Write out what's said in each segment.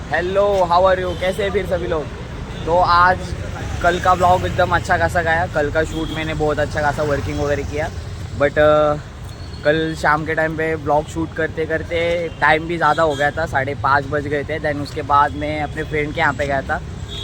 Hello, how are you? कैसे हैं फिर सभी लोग? तो आज कल का ब्लॉग एकदम अच्छा खासा गया। कल का शूट मैंने बहुत अच्छा खासा वर्किंग वगैरह किया, बट कल शाम के टाइम पे ब्लॉग शूट करते करते टाइम भी ज़्यादा हो गया था, 5:30 बज गए थे। दैन उसके बाद मैं अपने फ्रेंड के यहाँ पे गया था।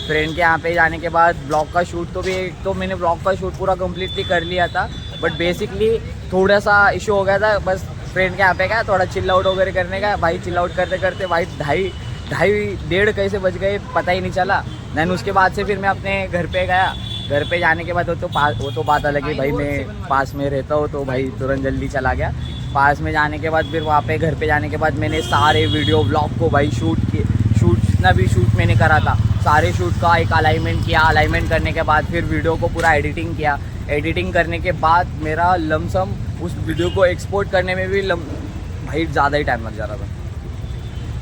फ्रेंड के यहाँ पे जाने के बाद ब्लॉग का शूट तो भी तो मैंने ब्लॉग का शूट पूरा कम्प्लीटली कर लिया था, बट बेसिकली थोड़ा सा इशू हो गया था। बस फ्रेंड के यहाँ पे गया, थोड़ा चिल आउट वगैरह करने का। भाई चिल आउट करते करते भाई ढाई डेढ़ कैसे बज गए पता ही नहीं चला। दैन उसके बाद से फिर मैं अपने घर पे गया। घर पे जाने के बाद वो तो बात अलग है भाई, मैं पास में रहता हूँ तो भाई तुरंत जल्दी चला गया। पास में जाने के बाद फिर वहाँ पे घर पे जाने के बाद मैंने सारे वीडियो ब्लॉग को भाई शूट जितना भी शूट मैंने करा था सारे शूट का एक अलाइनमेंट किया। अलाइनमेंट करने के बाद फिर वीडियो को पूरा एडिटिंग किया। एडिटिंग करने के बाद मेरा लमसम उस वीडियो को एक्सपोर्ट करने में भी भाई ज़्यादा ही टाइम लग जा रहा था।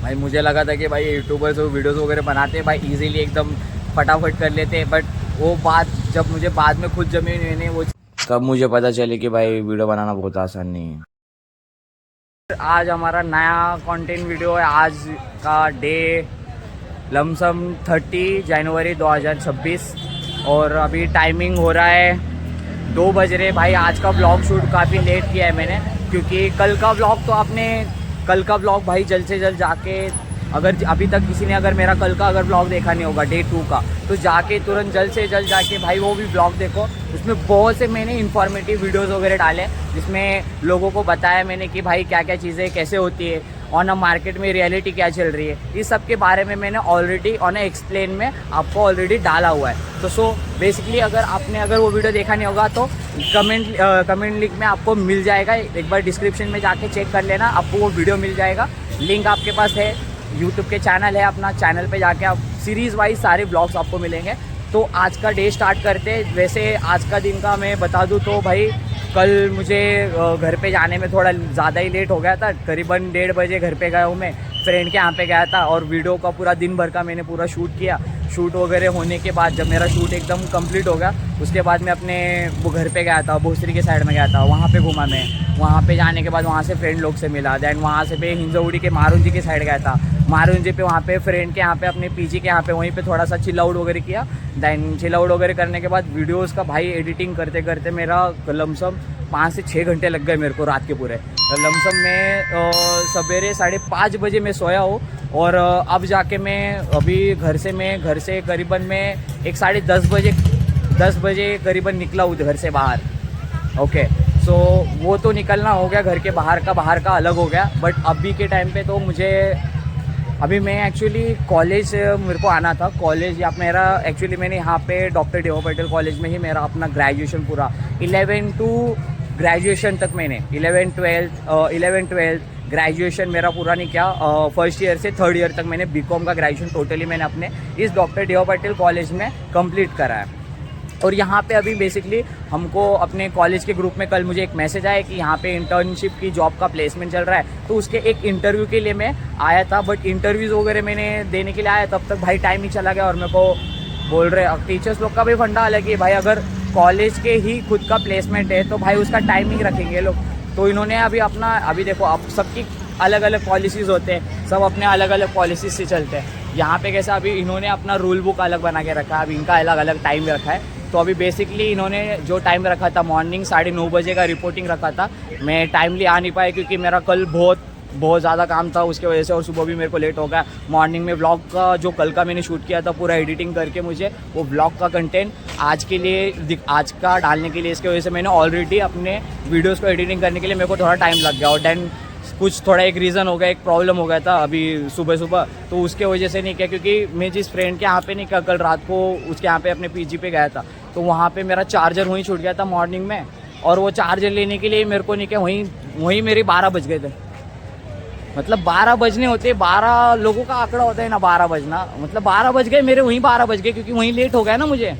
भाई मुझे लगा था कि भाई यूट्यूबर्स वीडियोस वगैरह बनाते हैं भाई इजीली एकदम फटाफट कर लेते हैं, बट वो बात जब मुझे बाद में खुद जमी मैंने वो तब मुझे पता चले कि भाई वीडियो बनाना बहुत आसान नहीं है। आज हमारा नया कंटेंट वीडियो है। आज का डे लमसम 30 जनवरी 2026 और अभी टाइमिंग हो रहा है 2 बज रहे। भाई आज का ब्लॉग शूट काफ़ी लेट किया है मैंने, क्योंकि कल का ब्लॉग भाई जल्द से जल्द जाके, अगर अभी तक किसी ने अगर मेरा कल का अगर ब्लॉग देखा नहीं होगा डे 2 का, तो जाके तुरंत जल्द से जल्द जाके भाई वो भी ब्लॉग देखो। उसमें बहुत से मैंने इन्फॉर्मेटिव वीडियोस वगैरह डाले जिसमें लोगों को बताया मैंने कि भाई क्या क्या चीज़ें कैसे होती है, ऑन अ मार्केट में रियलिटी क्या चल रही है, इस सब के बारे में मैंने ऑलरेडी ऑन अ एक्सप्लेन में आपको ऑलरेडी डाला हुआ है। तो सो बेसिकली अगर वो वीडियो देखा नहीं होगा तो कमेंट लिंक में आपको मिल जाएगा। एक बार डिस्क्रिप्शन में जाके चेक कर लेना, आपको वो वीडियो मिल जाएगा। लिंक आपके पास है, यूट्यूब के चैनल है अपना, चैनल पे जाके आप सीरीज़ वाइज सारे ब्लॉग्स आपको मिलेंगे। तो आज का डे स्टार्ट करते। वैसे आज का दिन का मैं बता दूं तो भाई कल मुझे घर पे जाने में थोड़ा ज़्यादा ही लेट हो गया था। करीबन 1:30 बजे घर पे गया हूँ मैं, फ्रेंड के यहाँ पे गया था और वीडियो का पूरा दिन भर का मैंने पूरा शूट किया। शूट वगैरह होने के बाद जब मेरा शूट एकदम कंप्लीट हो गया, उसके बाद मैं अपने वो घर पे गया था, भोसरी के साइड में गया था, वहाँ पे घूमा मैं। वहाँ पे जाने के बाद वहाँ से फ्रेंड लोग से मिला। दैन वहाँ से पे हिंजौड़ी के मारून जी के साइड गया था। मारून जी पे वहाँ पे फ्रेंड के यहाँ पे अपने पीजी के यहाँ पे वहीं पे थोड़ा सा चिल आउट वगैरह किया। दैन चिल आउट वगैरह करने के बाद वीडियोज़ का भाई एडिटिंग करते करते मेरा लमसम 5 से 6 घंटे लग गए मेरे को रात के पूरे। लमसम में सवेरे 5:30 बजे मैं सोया हूँ और अब जाके मैं अभी घर से करीबन मैं 10 बजे करीबन निकला हूँ घर से बाहर। ओके, सो वो तो निकलना हो गया, घर के बाहर का अलग हो गया। बट अभी के टाइम पे तो अभी मैं एक्चुअली कॉलेज मेरे को आना था। कॉलेज या मेरा एक्चुअली मैंने यहाँ पे डॉक्टर डी.ओ. पटेल कॉलेज में ही मेरा अपना ग्रेजुएशन पूरा 11 टू ग्रेजुएशन तक मैंने 11-12 ग्रेजुएशन मेरा पूरा नहीं किया। फर्स्ट ईयर से 3rd ईयर तक मैंने बीकॉम का ग्रेजुएशन टोटली मैंने अपने इस डॉक्टर डी.ओ. पटेल कॉलेज में कंप्लीट करा है। और यहाँ पे अभी बेसिकली हमको अपने कॉलेज के ग्रुप में कल मुझे एक मैसेज आया कि यहाँ पे इंटर्नशिप की जॉब का प्लेसमेंट चल रहा है, तो उसके एक इंटरव्यू के लिए मैं आया था। बट इंटरव्यूज़ वगैरह मैंने देने के लिए आया, तब तक भाई टाइम ही चला गया। और मेरे को बोल रहे टीचर्स लोग का भी फंडा अलग है भाई, अगर कॉलेज के ही खुद का प्लेसमेंट है तो भाई उसका टाइमिंग रखेंगे लोग। तो इन्होंने अभी देखो अब सबकी अलग अलग पॉलिसीज़ होते हैं, सब अपने अलग अलग पॉलिसीज से चलते हैं। यहाँ पे कैसा अभी इन्होंने अपना रूल बुक अलग बना के रखा है, अभी इनका अलग अलग टाइम रखा है। तो अभी बेसिकली इन्होंने जो टाइम रखा था मॉर्निंग 9:30 बजे का रिपोर्टिंग रखा था। मैं टाइमली आ नहीं पाया क्योंकि मेरा कल बहुत ज़्यादा काम था उसके वजह से, और सुबह भी मेरे को लेट हो गया। मॉर्निंग में व्लॉग का जो कल का मैंने शूट किया था पूरा एडिटिंग करके मुझे वो व्लॉग का कंटेंट आज का डालने के लिए, इसके वजह से मैंने ऑलरेडी अपने वीडियोज़ को एडिटिंग करने के लिए मेरे को थोड़ा टाइम लग गया। और दैन कुछ थोड़ा एक रीज़न हो गया, एक प्रॉब्लम हो गया था अभी सुबह, तो उसके वजह से नहीं किया। क्योंकि मैं जिस फ्रेंड के यहाँ पे नहीं किया, कल रात को उसके यहाँ पे अपने पीजी पे गया था, तो वहाँ पे मेरा चार्जर वहीं छूट गया था मॉर्निंग में। और वो चार्जर लेने के लिए मेरे को नहीं किया, वहीं मेरे 12 बज गए थे। मतलब 12 बजने होते, 12 लोगों का आंकड़ा होता है ना 12 बजना, मतलब 12 बज गए मेरे, वहीं 12 बज गए क्योंकि वहीं लेट हो गया ना मुझे।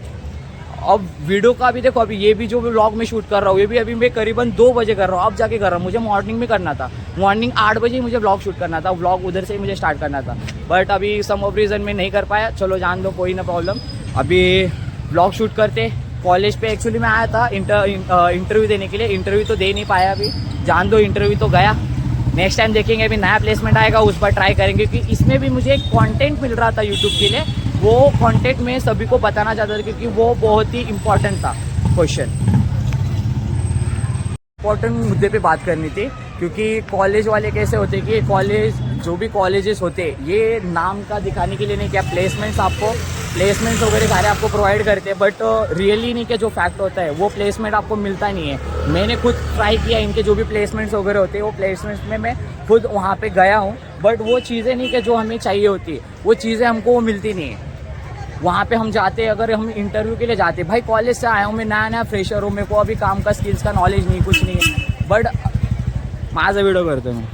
अब वीडियो का भी देखो, अभी ये भी जो व्लॉग में शूट कर रहा हूँ ये भी अभी मैं करीबन 2 बजे कर रहा हूँ, अब जाके कर रहा हूँ। मुझे मॉर्निंग में करना था, मॉर्निंग 8 बजे ही मुझे व्लॉग शूट करना था, व्लॉग उधर से ही मुझे स्टार्ट करना था। बट अभी सम ऑफ रीज़न में नहीं कर पाया, चलो जान दो, कोई ना प्रॉब्लम। अभी व्लॉग शूट करते। कॉलेज पे एक्चुअली मैं आया था इंटरव्यू देने के लिए, इंटरव्यू तो दे नहीं पाया, अभी जान दो इंटरव्यू तो गया नेक्स्ट टाइम देखेंगे, अभी नया प्लेसमेंट आएगा उस पर ट्राई करेंगे, क्योंकि इसमें भी मुझे एक कंटेंट मिल रहा था यूट्यूब के लिए, वो कंटेंट में सभी को बताना चाहता था क्योंकि वो बहुत ही इंपॉर्टेंट था क्वेश्चन, इंपॉर्टेंट मुद्दे पे बात करनी थी। क्योंकि कॉलेज वाले कैसे होते कि कॉलेज जो भी कॉलेजेस होते ये नाम का दिखाने के लिए नहीं, क्या प्लेसमेंट्स वगैरह सारे आपको प्रोवाइड करते हैं, बट रियली नहीं, कि जो फैक्ट होता है वो प्लेसमेंट आपको मिलता नहीं है। मैंने खुद ट्राई किया, इनके जो भी प्लेसमेंट्स वगैरह होते हैं वो प्लेसमेंट्स में मैं खुद वहाँ पे गया हूँ, बट वो चीज़ें नहीं कि जो हमें चाहिए होती है, वो चीज़ें हमको वो मिलती नहीं है। वहाँ पे हम जाते, अगर हम इंटरव्यू के लिए जाते, भाई कॉलेज से आया हूँ मैं, नया फ्रेशर हूँ, मेरे को अभी काम का स्किल्स का नॉलेज नहीं, कुछ नहीं है, बट माझा वीडियो करते हैं।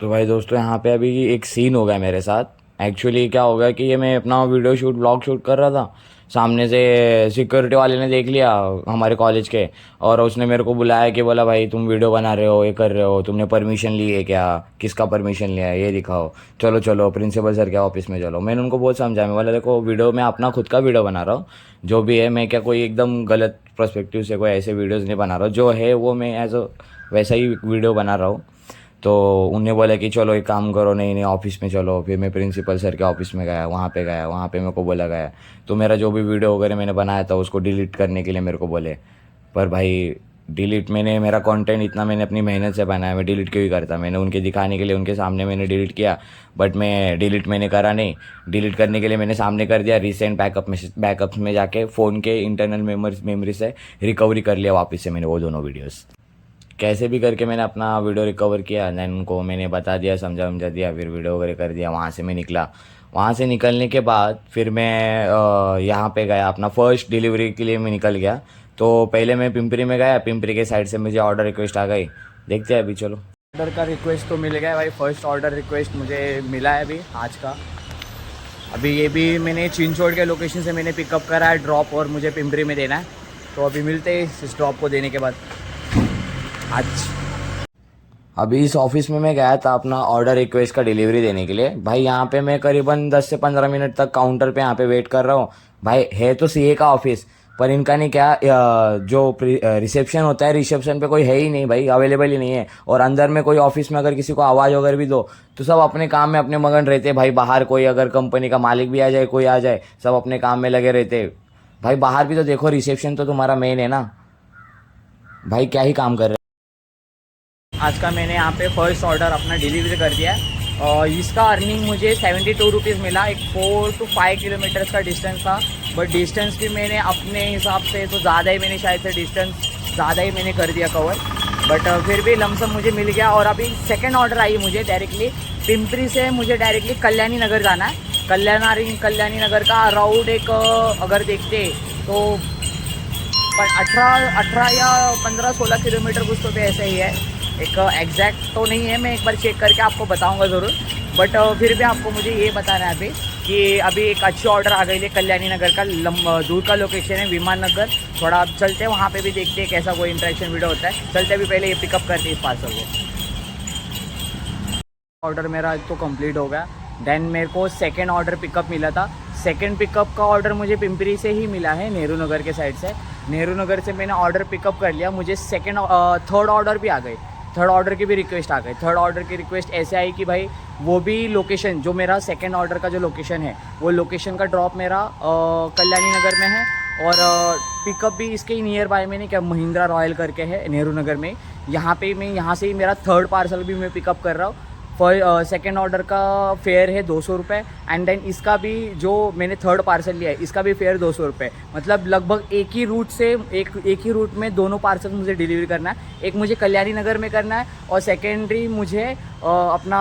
तो भाई दोस्तों यहाँ पे अभी एक सीन हो गया मेरे साथ। एक्चुअली क्या हो गया कि ये मैं अपना वीडियो शूट ब्लॉग शूट कर रहा था, सामने से सिक्योरिटी वाले ने देख लिया हमारे कॉलेज के, और उसने मेरे को बुलाया कि बोला भाई तुम वीडियो बना रहे हो, ये कर रहे हो, तुमने परमिशन ली है क्या, किसका परमिशन लिया है ये दिखाओ, चलो चलो प्रिंसिपल सर के ऑफिस में चलो। मैंने उनको बहुत समझाया, मैं बोला देखो वीडियो मैं अपना खुद का वीडियो बना रहा हूँ, जो भी है, मैं क्या कोई एकदम गलत पर्सपेक्टिव से कोई ऐसे वीडियोज़ नहीं बना रहा हूँ, जो है वो मैं एज वैसा ही वीडियो बना रहा हूँ। तो उन्हें बोला कि चलो एक काम करो, नहीं नहीं ऑफिस में चलो। फिर मैं प्रिंसिपल सर के ऑफिस में गया, वहाँ पे मेरे को बोला गया, तो मेरा जो भी वीडियो वगैरह मैंने बनाया था उसको डिलीट करने के लिए मेरे को बोले। पर भाई डिलीट मेरा कंटेंट इतना मैंने अपनी मेहनत से बनाया, मैं डिलीट क्यों ही करता, मैंने उनके दिखाने के लिए उनके सामने मैंने डिलीट किया, बट मैं डिलीट मैंने करा नहीं। डिलीट करने के लिए मैंने सामने कर दिया, रिसेंट बैकअप्स में जाके फ़ोन के इंटरनल मेमोरी से रिकवरी कर लिया वापस से मैंने वो दोनों वीडियोज़। कैसे भी करके मैंने अपना वीडियो रिकवर किया, देन उनको मैंने बता दिया, समझा दिया, फिर वीडियो वगैरह कर दिया। वहाँ से मैं निकला, वहाँ से निकलने के बाद फिर मैं यहाँ पे गया, अपना फ़र्स्ट डिलीवरी के लिए मैं निकल गया। तो पहले मैं पिंपरी में गया, पिंपरी के साइड से मुझे ऑर्डर रिक्वेस्ट आ गई, देखते हैं अभी। चलो ऑर्डर का रिक्वेस्ट तो मिल गया भाई, फर्स्ट ऑर्डर रिक्वेस्ट मुझे मिला है अभी आज का। अभी ये भी मैंने चिंचोड़ के लोकेशन से मैंने पिकअप करा है ड्रॉप, और मुझे पिंपरी में देना है, तो अभी मिलते हैं इस ड्रॉप को देने के बाद आज। अभी इस ऑफिस में मैं गया था अपना ऑर्डर रिक्वेस्ट का डिलीवरी देने के लिए। भाई यहाँ पे मैं करीबन 10 से 15 मिनट तक काउंटर पे यहाँ पे वेट कर रहा हूँ। भाई है तो सीए का ऑफिस, पर इनका नहीं क्या, जो रिसेप्शन होता है, रिसेप्शन पे कोई है ही नहीं भाई, अवेलेबल ही नहीं है। और अंदर में कोई ऑफिस में अगर किसी को आवाज़ वगैरह भी दो तो सब अपने काम में अपने मगन रहते भाई। बाहर कोई अगर कंपनी का मालिक भी आ जाए, कोई आ जाए, सब अपने काम में लगे रहते भाई। बाहर भी तो देखो, रिसेप्शन तो तुम्हारा मेन है ना भाई, क्या ही काम कर रहे। आज का मैंने यहाँ पे फर्स्ट ऑर्डर अपना डिलीवरी कर दिया है, और इसका अर्निंग मुझे 72 रुपीज़ मिला। एक 4 to 5 किलोमीटर्स का डिस्टेंस था, बट डिस्टेंस भी मैंने अपने हिसाब से तो ज़्यादा ही, मैंने शायद से डिस्टेंस ज़्यादा ही मैंने कर दिया कवर, बट फिर भी लमसम मुझे मिल गया। और अभी सेकेंड ऑर्डर आई मुझे डायरेक्टली पिंपरी से, मुझे डायरेक्टली कल्याणी नगर जाना है। कल्याणी नगर का अराउंड एक अगर देखते तो 18 या 15-16 किलोमीटर कुछ तो भी ऐसे ही है, एक एग्जैक्ट तो नहीं है, मैं एक बार चेक करके आपको बताऊंगा ज़रूर। बट फिर भी आपको मुझे ये बताना है अभी कि अभी एक अच्छी ऑर्डर आ गई है कल्याणी नगर का, दूर का लोकेशन है विमान नगर। थोड़ा अब चलते हैं वहाँ पे भी, देखते हैं कैसा कोई इंटरेक्शन वीडियो होता है। चलते अभी पहले ये पिकअप करते हैं इस पार्सल को। ऑर्डर मेरा तो कंप्लीट हो गया। देन मेरे को सेकेंड ऑर्डर पिकअप मिला था। सेकेंड पिकअप का ऑर्डर मुझे पिंपरी से ही मिला है, नेहरू नगर के साइड से। नेहरू नगर से मैंने ऑर्डर पिकअप कर लिया। मुझे थर्ड ऑर्डर भी आ गई, थर्ड ऑर्डर की भी रिक्वेस्ट आ गई। थर्ड ऑर्डर की रिक्वेस्ट ऐसे आई कि भाई वो भी लोकेशन, जो मेरा सेकंड ऑर्डर का जो लोकेशन है, वो लोकेशन का ड्रॉप मेरा कल्याणी नगर में है, और पिकअप भी इसके ही नियर बाय में, नहीं क्या, महिंद्रा रॉयल करके है नेहरू नगर में। यहाँ पे मैं, यहाँ से ही मेरा थर्ड पार्सल भी मैं पिकअप कर रहा हूँ। सेकेंड ऑर्डर का फेयर है 200 रुपये, एंड देन इसका भी जो मैंने थर्ड पार्सल लिया है, इसका भी फेयर 200 रुपये। मतलब लगभग एक ही रूट से, एक ही रूट में दोनों पार्सल मुझे डिलीवरी करना है। एक मुझे कल्याणी नगर में करना है, और सेकेंडरी मुझे अपना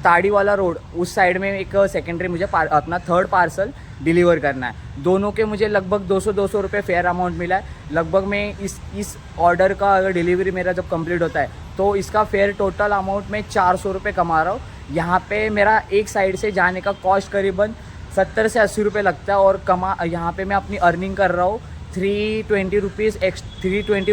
ताड़ी वाला रोड उस साइड में एक सेकेंडरी मुझे अपना थर्ड पार्सल डिलीवर करना है। दोनों के मुझे लगभग 200 रुपये फेयर अमाउंट मिला है। लगभग मैं इस ऑर्डर का अगर डिलीवरी मेरा जब कंप्लीट होता है तो इसका फेयर टोटल अमाउंट में 400 रुपये कमा रहा हूँ। यहाँ पे मेरा एक साइड से जाने का कॉस्ट करीबन 70 से 80 रुपये लगता है, और यहाँ पे मैं अपनी अर्निंग कर रहा हूँ 320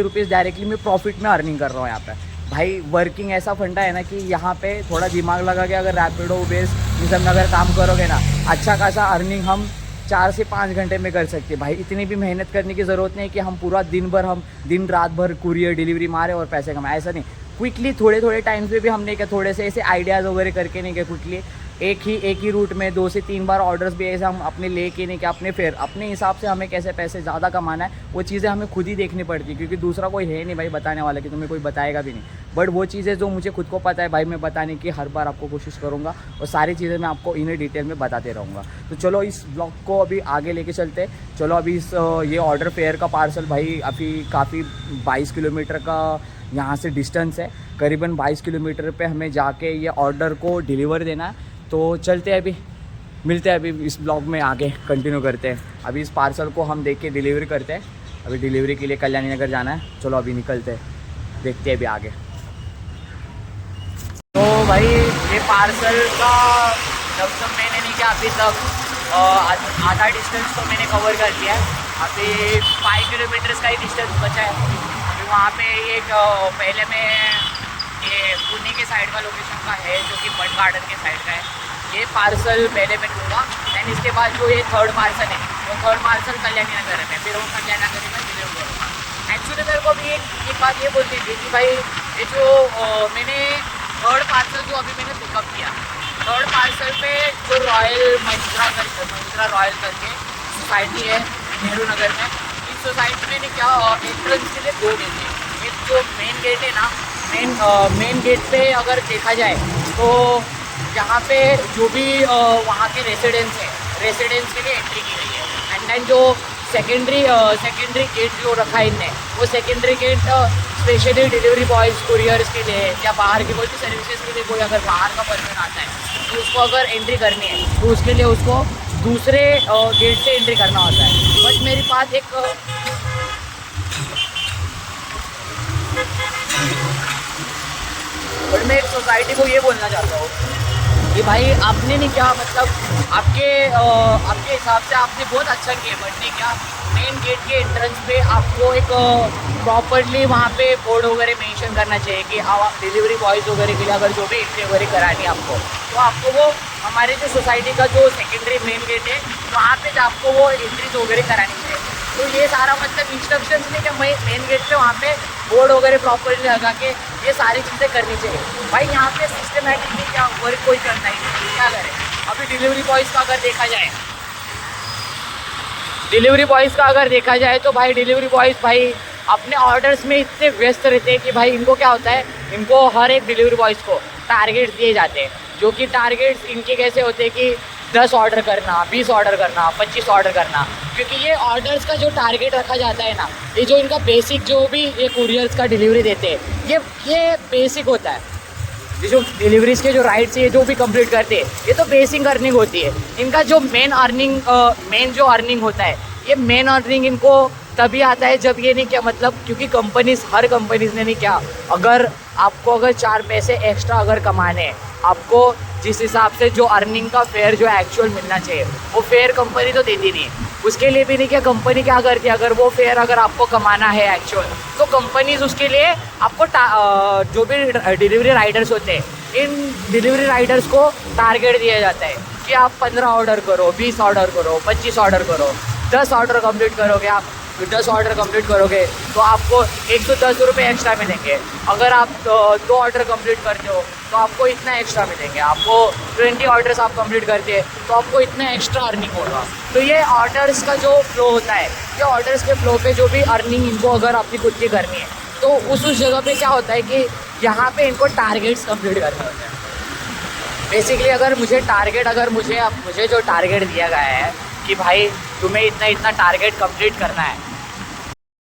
रुपीज़ डायरेक्टली मैं प्रॉफिट में अर्निंग कर रहा हूँ यहाँ पे। भाई वर्किंग ऐसा फंडा है ना कि यहाँ पे थोड़ा दिमाग लगा के अगर रैपिडो उबेर इन सब में अगर काम करोगे ना, अच्छा खासा अर्निंग हम 4 से 5 घंटे में कर सकते हैं। भाई इतनी भी मेहनत करने की ज़रूरत नहीं है कि हम पूरा दिन भर, हम दिन रात भर कुरियर डिलीवरी मारे और पैसे कमाए, ऐसा नहीं। क्विकली थोड़े थोड़े टाइम्स पे भी हमने क्या थोड़े से ऐसे आइडियाज़ वगैरह करके नहीं क्या क्विकली एक ही रूट में 2 से 3 बार ऑर्डर्स भी ऐसे हम अपने लेके नहीं कि अपने फिर अपने हिसाब से हमें कैसे पैसे ज़्यादा कमाना है वो चीज़ें हमें खुद ही देखनी पड़ती है, क्योंकि दूसरा कोई है नहीं भाई बताने वाला कि तुम्हें कोई बताएगा भी नहीं। बट वो चीज़ें जो मुझे खुद को पता है भाई मैं बताने की हर बार आपको कोशिश करूँगा और सारी चीज़ें मैं आपको इन्हें डिटेल में बताते रहूँगा। तो चलो इस ब्लॉग को अभी आगे लेके चलते। चलो अभी इस ये ऑर्डर फेयर का पार्सल भाई अभी काफ़ी 22 किलोमीटर का यहाँ से डिस्टेंस है, करीबन 22 किलोमीटर पे हमें जाके ये ऑर्डर को डिलीवर देना है। तो चलते हैं अभी, मिलते हैं अभी इस ब्लॉग में आगे कंटिन्यू करते हैं। अभी इस पार्सल को हम देख के डिलीवरी करते हैं। अभी डिलीवरी के लिए कल्याणी नगर जाना है। चलो अभी निकलते हैं, देखते हैं अभी आगे। तो भाई ये पार्सल का लमसम मैंने नहीं किया अभी तक आधा डिस्टेंस तो मैंने कवर कर लिया है। अभी 5 किलोमीटर्स का ही डिस्टेंस बचा है। अभी वहाँ पे एक पहले मैं ये पुणे के साइड का लोकेशन का है जो कि बट गार्डन के साइड का है। ये पार्सल पहले मैं दूँगा, दैन इसके बाद जो ये थर्ड पार्सल है वो थर्ड पार्सल कल्याणी नगर में, फिर वो कल्याणी नगर में डिलीवर करूँगा। एक्चुअली मेरे को भी एक बात ये बोलती थी कि भाई ये जो मैंने थर्ड पार्सल जो अभी मैंने पिकअप किया, थर्ड पार्सल पे जो रॉयल महिंद्रा रॉयल करके सोसाइटी है नेहरू नगर में, इस सोसाइटी में क्या एंट्रेंस के लिए 2 गेट है। एक जो मेन गेट है ना, मेन गेट पे अगर देखा जाए तो यहाँ पे जो भी वहाँ के रेसिडेंस है, रेसिडेंस के लिए एंट्री की गई है। एंड देन जो सेकेंडरी गेट जो रखा है इनने, वो secondary gate specially delivery boys couriers के लिए या बाहर की कोई भी सर्विसेज के लिए कोई अगर बाहर का पर्सन आता है तो उसको अगर एंट्री करनी है तो उसके लिए उसको दूसरे गेट से एंट्री करना होता है। बट मेरी बात एक और मैं एक सोसाइटी को ये बोलना चाहता हूँ कि भाई आपने नहीं क्या मतलब आपके हिसाब से आपने बहुत अच्छा किया, बट नहीं क्या मेन गेट के एंट्रेंस पे आपको एक प्रॉपरली वहाँ पे बोर्ड वगैरह मेंशन करना चाहिए कि आप डिलीवरी बॉयज़ वगैरह के लिए अगर जो भी एंट्री वगैरह करानी है आपको, तो आपको वो हमारे जो सोसाइटी का जो सेकेंडरी मेन गेट है वहाँ पे आपको वो एंट्रीज वगैरह करानी चाहिए। तो ये सारा मतलब इंस्ट्रक्शंस नहीं कि मेन गेट पे वहाँ पे बोर्ड वगैरह प्रॉपरली लगा के ये सारी चीज़ें करनी चाहिए। भाई यहाँ पे सिस्टमेटिकली क्या वर्क कोई करना ही नहीं, क्या करें। अभी डिलीवरी बॉयज़ का अगर देखा जाए तो भाई डिलीवरी बॉयज़ भाई अपने ऑर्डर्स में इतने व्यस्त रहते हैं कि भाई इनको क्या होता है, इनको हर एक डिलीवरी बॉयज़ को टारगेट दिए जाते हैं, जो कि टारगेट्स इनके कैसे होते हैं कि 10 ऑर्डर करना, 20 ऑर्डर करना, 25 ऑर्डर करना। क्योंकि ये ऑर्डर्स का जो टारगेट रखा जाता है ना, ये जो इनका बेसिक जो भी ये कुरियर्स का डिलीवरी देते हैं ये बेसिक होता है। ये जो डिलीवरीज के जो राइट्स है ये जो भी कंप्लीट करते हैं ये तो बेसिक अर्निंग होती है। इनका जो मेन जो अर्निंग होता है, ये मेन अर्निंग इनको तभी आता है जब ये नहीं क्या मतलब, क्योंकि हर कंपनीज ने नहीं क्या, अगर 4 पैसे एक्स्ट्रा अगर कमाने हैं, आपको जिस हिसाब से जो अर्निंग का फेयर जो एक्चुअल मिलना चाहिए वो फेयर कंपनी तो देती नहीं है। उसके लिए भी नहीं क्या कंपनी क्या करती है, अगर वो फेयर अगर आपको कमाना है एक्चुअल, तो कंपनीज उसके लिए आपको जो भी डिलीवरी राइडर्स होते हैं, इन डिलीवरी राइडर्स को टारगेट दिया जाता है कि आप 15 ऑर्डर करो, 20 ऑर्डर करो, 25 ऑर्डर करो, 10 ऑर्डर कंप्लीट करोगे आप, 10 ऑर्डर कंप्लीट करोगे तो आपको 110 रुपये एक्स्ट्रा मिलेंगे। अगर आप 2 ऑर्डर कंप्लीट करते हो तो आपको इतना एक्स्ट्रा मिलेंगे। आपको 20 ऑर्डर्स आप कंप्लीट करते हैं तो आपको इतना एक्स्ट्रा अर्निंग होगा। तो ये ऑर्डर्स का जो फ्लो होता है, ये ऑर्डर्स के फ्लो पे जो भी अर्निंग इनको अगर अपनी खुद की करनी है तो उस जगह पे क्या होता है कि यहाँ पे इनको टारगेट्स कंप्लीट करने होते हैं। बेसिकली अगर मुझे जो टारगेट दिया गया है कि भाई तुम्हें इतना टारगेट कंप्लीट करना है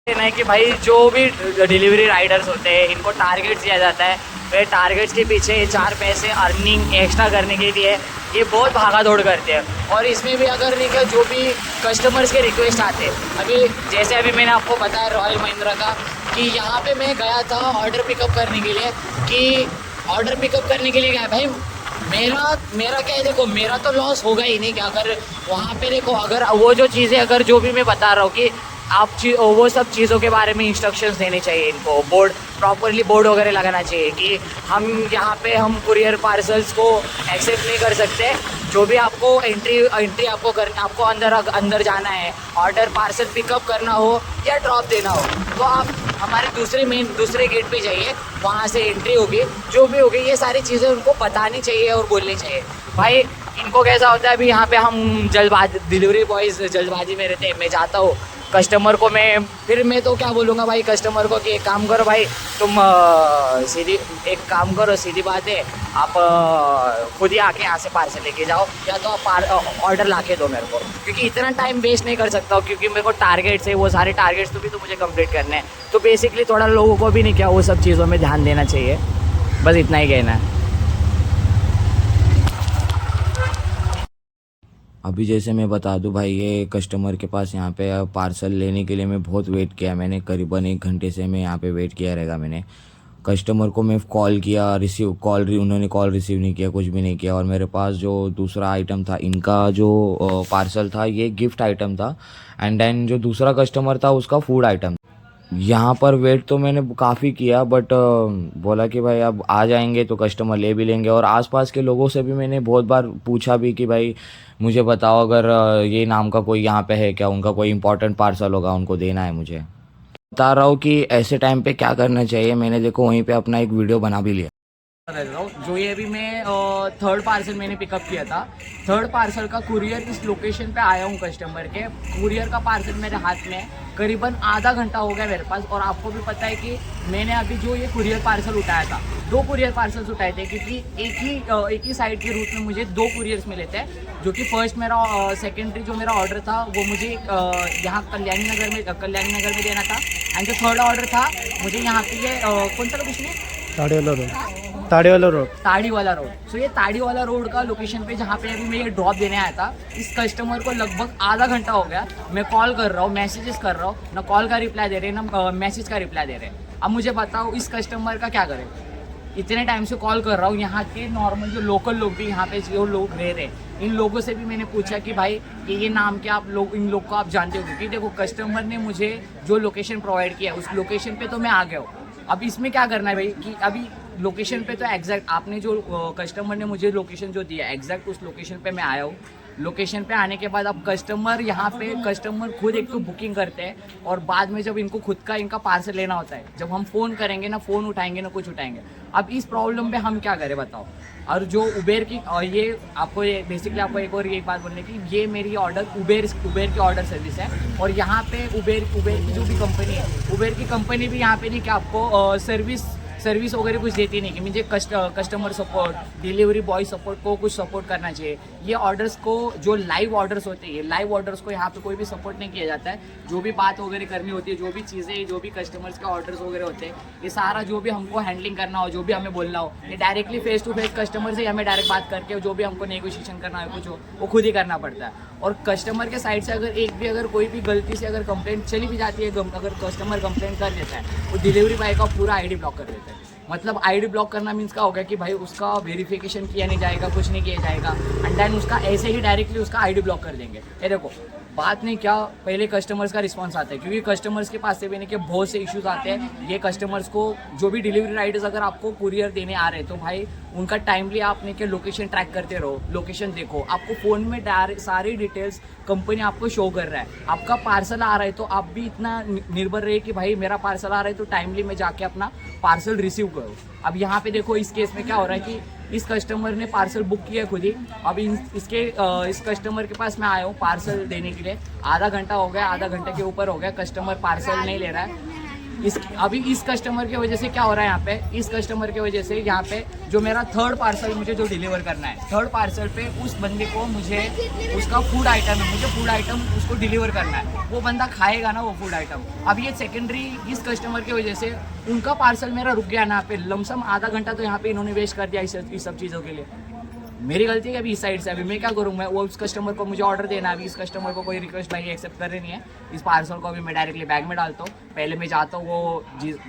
ना, कि भाई जो भी डिलीवरी राइडर्स होते हैं इनको टारगेट्स दिया जाता है, वे टारगेट्स के पीछे 4 पैसे अर्निंग एक्स्ट्रा करने के लिए ये बहुत भागा दौड़ करते हैं। और इसमें भी अगर नहीं जो भी कस्टमर्स के रिक्वेस्ट आते हैं, अभी मैंने आपको बताया रॉयल महिंद्रा का कि यहाँ पे मैं गया था ऑर्डर पिकअप करने के लिए गया भाई, मेरा क्या है, देखो मेरा तो लॉस होगा ही नहीं। क्या अगर वहाँ पे देखो, अगर वो जो चीज़ें अगर जो भी मैं बता रहा हूँ कि वो सब चीज़ों के बारे में इंस्ट्रक्शंस देने चाहिए इनको, प्रॉपरली बोर्ड वगैरह लगाना चाहिए कि हम यहाँ पे हम कुरियर पार्सल्स को एक्सेप्ट नहीं कर सकते। जो भी आपको एंट्री आपको करना, आपको अंदर जाना है, ऑर्डर पार्सल पिकअप करना हो या ड्रॉप देना हो, तो आप हमारे दूसरे गेट पे जाइए, वहाँ से एंट्री होगी, जो भी होगी ये सारी चीज़ें उनको बतानी चाहिए और बोलनी चाहिए। भाई इनको कैसा होता है, अभी यहाँ पे हम जल्दबाजी, डिलीवरी बॉयज़ जल्दबाजी में रहते हैं। मैं जाता हूँ कस्टमर को, मैं तो क्या बोलूँगा भाई कस्टमर को कि एक काम करो भाई, तुम एक काम करो, सीधी बात है, आप खुद ही आके यहाँ से पार्सल लेके जाओ, या तो आप ऑर्डर ला के दो मेरे को, क्योंकि इतना टाइम वेस्ट नहीं कर सकता हूँ, क्योंकि मेरे को टारगेट्स है, वो सारे टारगेट्स तो भी तो मुझे कंप्लीट करने हैं। तो बेसिकली थोड़ा लोगों को भी नहीं क्या वो सब चीज़ों में ध्यान देना चाहिए, बस इतना ही कहना है। अभी जैसे मैं बता दूं भाई, ये कस्टमर के पास यहाँ पे पार्सल लेने के लिए मैं बहुत वेट किया, मैंने करीबन 1 घंटे से मैं यहाँ पे वेट किया रहेगा। मैंने कस्टमर को मैं कॉल किया, उन्होंने कॉल रिसीव नहीं किया, कुछ भी नहीं किया। और मेरे पास जो दूसरा आइटम था, इनका जो पार्सल था ये गिफ्ट आइटम था, एंड देन जो दूसरा कस्टमर था उसका फूड आइटम। यहाँ पर वेट तो मैंने काफ़ी किया, बट बोला कि भाई अब आ जाएंगे तो कस्टमर ले भी लेंगे। और आसपास के लोगों से भी मैंने बहुत बार पूछा भी कि भाई मुझे बताओ, अगर ये नाम का कोई यहाँ पे है क्या, उनका कोई इंपॉर्टेंट पार्सल होगा, उनको देना है मुझे। बता रहा हूँ कि ऐसे टाइम पे क्या करना चाहिए। मैंने देखो वहीं पे अपना एक वीडियो बना भी लिया। जो ये अभी मैं थर्ड पार्सल मैंने पिकअप किया था, थर्ड पार्सल का कुरियर इस लोकेशन पे आया हूँ कस्टमर के, कुरियर का पार्सल मेरे हाथ में करीबन आधा घंटा हो गया मेरे पास। और आपको भी पता है कि मैंने अभी जो ये कुरियर पार्सल उठाया था, 2 कुरियर पार्सल्स उठाए थे, क्योंकि एक ही साइड के रूट में मुझे 2 कुरियर्स मिले थे। जो कि फर्स्ट मेरा सेकेंडरी जो मेरा ऑर्डर था वो मुझे यहाँ कल्याणी नगर में देना था, एंड जो थर्ड ऑर्डर था मुझे यहाँ पे ये कौन सा लोकेशन है, ताड़ी वाला रोड। सो ये ताड़ी वाला रोड का लोकेशन पे जहाँ पे अभी मैं ये ड्रॉप देने आया था, इस कस्टमर को लगभग आधा घंटा हो गया। मैं कॉल कर रहा हूँ, मैसेजेस कर रहा हूँ, ना कॉल का रिप्लाई दे रहे हैं ना मैसेज का रिप्लाई दे रहे हैं। अब मुझे बताओ इस कस्टमर का क्या करें, इतने टाइम से कॉल कर रहा हूँ। यहाँ के नॉर्मल जो लोकल लोग भी यहाँ पे जो लोग रह रहे हैं, इन लोगों से भी मैंने पूछा कि भाई ये नाम क्या, आप लोग इन लोग को आप जानते हो, क्योंकि देखो कस्टमर ने मुझे जो लोकेशन प्रोवाइड किया उस लोकेशन पे तो मैं आ गया हूँ। अब इसमें क्या करना है भाई कि अभी लोकेशन पे तो एग्जैक्ट आपने जो कस्टमर ने मुझे लोकेशन जो दिया एग्जैक्ट उस लोकेशन पे मैं आया हूँ। लोकेशन पे आने के बाद अब कस्टमर यहाँ पे कस्टमर खुद एक तो बुकिंग करते हैं, और बाद में जब इनको खुद का इनका पार्सल लेना होता है, जब हम फ़ोन करेंगे ना फ़ोन उठाएंगे ना कुछ उठाएंगे। अब इस प्रॉब्लम पे हम क्या करें बताओ। और जो उबेर की ये आपको बेसिकली आपको एक और ये बात बोलने की, ये मेरी ऑर्डर उबेर की ऑर्डर सर्विस है। और यहाँ पे उबेर की जो भी कंपनी है, उबेर की कंपनी भी यहाँ पे नहीं कि आपको सर्विस वगैरह कुछ देती नहीं कि मुझे customer support, delivery boy support को कुछ सपोर्ट करना चाहिए। ये ऑर्डर्स को जो लाइव ऑर्डर्स होते हैं, लाइव ऑर्डर्स को यहाँ पे कोई भी सपोर्ट नहीं किया जाता है। जो भी बात वगैरह करनी होती है, जो भी चीज़ें, जो भी कस्टमर्स के ऑर्डर्स वगैरह होते हैं, ये सारा जो भी हमको हैंडलिंग करना हो, जो भी हमें बोलना हो, ये directly face to face customer से हमें डायरेक्ट बात करके जो भी हमको नेगोशिएशन करना हो कुछ हो वो खुद ही करना पड़ता है। और कस्टमर के साइड से अगर कोई भी गलती से अगर कंप्लेंट चली भी जाती है, अगर कस्टमर कंप्लेंट कर देता है, वो डिलीवरी बॉय का पूरा आईडी ब्लॉक कर देता है। मतलब आईडी ब्लॉक करना मीन्स क्या होगा कि भाई उसका वेरिफिकेशन किया नहीं जाएगा, कुछ नहीं किया जाएगा, एंड देन उसका ऐसे ही डायरेक्टली उसका आईडी ब्लॉक कर देंगे। ये देखो बात नहीं क्या, पहले कस्टमर्स का रिस्पांस आता है, क्योंकि कस्टमर्स के पास से भी नहीं कि बहुत से इश्यूज आते हैं। ये कस्टमर्स को जो भी डिलीवरी राइडर्स अगर आपको कुरियर देने आ रहे हैं तो भाई उनका टाइमली आपने के लोकेशन ट्रैक करते रहो, लोकेशन देखो, आपको फ़ोन में डायरेक्ट सारी डिटेल्स कंपनी आपको शो कर रहा है। आपका पार्सल आ रहा है तो आप भी इतना निर्भर रहे कि भाई मेरा पार्सल आ रहा है तो टाइमली मैं जाके अपना पार्सल रिसीव करूँ। अब यहाँ पे देखो इस केस में क्या हो रहा है कि इस कस्टमर ने पार्सल बुक किया खुद ही। अब इस कस्टमर के पास मैं आया हूँ पार्सल देने के लिए, आधा घंटा हो गया, आधा घंटे के ऊपर हो गया, कस्टमर पार्सल नहीं ले रहा है। इस कस्टमर की वजह से क्या हो रहा है यहाँ पे, इस कस्टमर की वजह से यहाँ पे जो मेरा थर्ड पार्सल मुझे जो डिलीवर करना है, थर्ड पार्सल पे उस बंदे को मुझे उसका फूड आइटम है, मुझे फूड आइटम उसको डिलीवर करना है। वो बंदा खाएगा ना वो फूड आइटम। अब ये सेकेंडरी इस कस्टमर की वजह से उनका पार्सल मेरा रुक गया ना, यहाँ पे लमसम आधा घंटा तो यहाँ पे इन्होंने वेस्ट कर दिया इस सब चीज़ों के लिए। मेरी गलती है अभी इस साइड से, अभी मैं क्या करूँ, मैं वो उस कस्टमर को मुझे ऑर्डर देना है, अभी इस कस्टमर को कोई रिक्वेस्ट भाई एक्सेप्ट कर रही नहीं है। इस पार्सल को अभी मैं डायरेक्टली बैग में डालता हूँ। पहले मैं जाता हूँ वो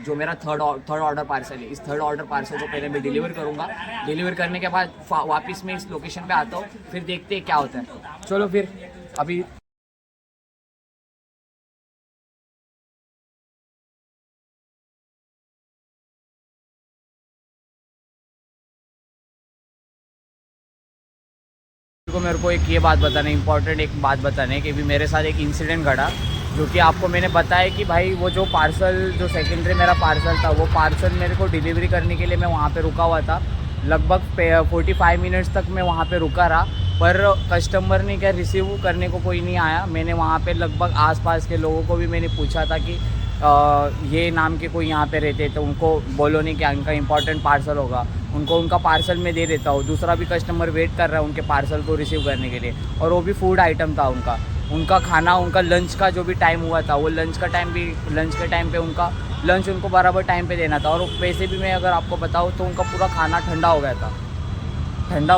जो मेरा थर्ड ऑर्डर पार्सल है, इस थर्ड ऑर्डर पार्सल को पहले मैं डिलीवर करूँगा। डिलीवर करने के बाद वापस मैं इस लोकेशन पर आता हूँ, फिर देखते हैं क्या होता है। चलो फिर अभी मेरे को एक ये बात बताना इंपॉर्टेंट, एक बात बताना है कि अभी मेरे साथ एक इंसिडेंट घटा। जो कि आपको मैंने बताया कि भाई वो जो पार्सल, जो सेकेंडरी मेरा पार्सल था, वो पार्सल मेरे को डिलीवरी करने के लिए मैं वहाँ पे रुका हुआ था। लगभग 45 मिनट्स तक मैं वहाँ पे रुका रहा, पर कस्टमर ने क्या रिसीव करने को कोई नहीं आया। मैंने वहाँ पे लगभग आसपास के लोगों को भी मैंने पूछा था कि ये नाम के कोई यहाँ पे रहते, तो उनको बोलो नहीं कि उनका इंपॉर्टेंट पार्सल होगा, उनको उनका पार्सल मैं दे देता हूँ। दूसरा भी कस्टमर वेट कर रहा है उनके पार्सल को रिसीव करने के लिए, और वो भी फूड आइटम था उनका खाना, उनका लंच का जो भी टाइम हुआ था, वो लंच के टाइम पे उनका लंच उनको बराबर टाइम पे देना था। और वैसे भी मैं अगर आपको बताऊँ तो उनका पूरा खाना ठंडा हो गया था,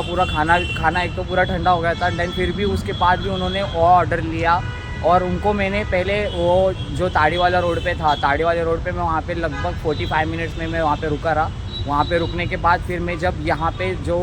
पूरा खाना एक तो पूरा ठंडा हो गया था। देन फिर भी उसके बाद भी उन्होंने वो ऑर्डर लिया, और उनको मैंने पहले वो जो ताड़ी वाला रोड पे था, ताड़ी वाले रोड पे मैं वहाँ पे लगभग 45 मिनट्स में मैं वहाँ पे रुका रहा। वहाँ पे रुकने के बाद फिर मैं जब यहाँ पे जो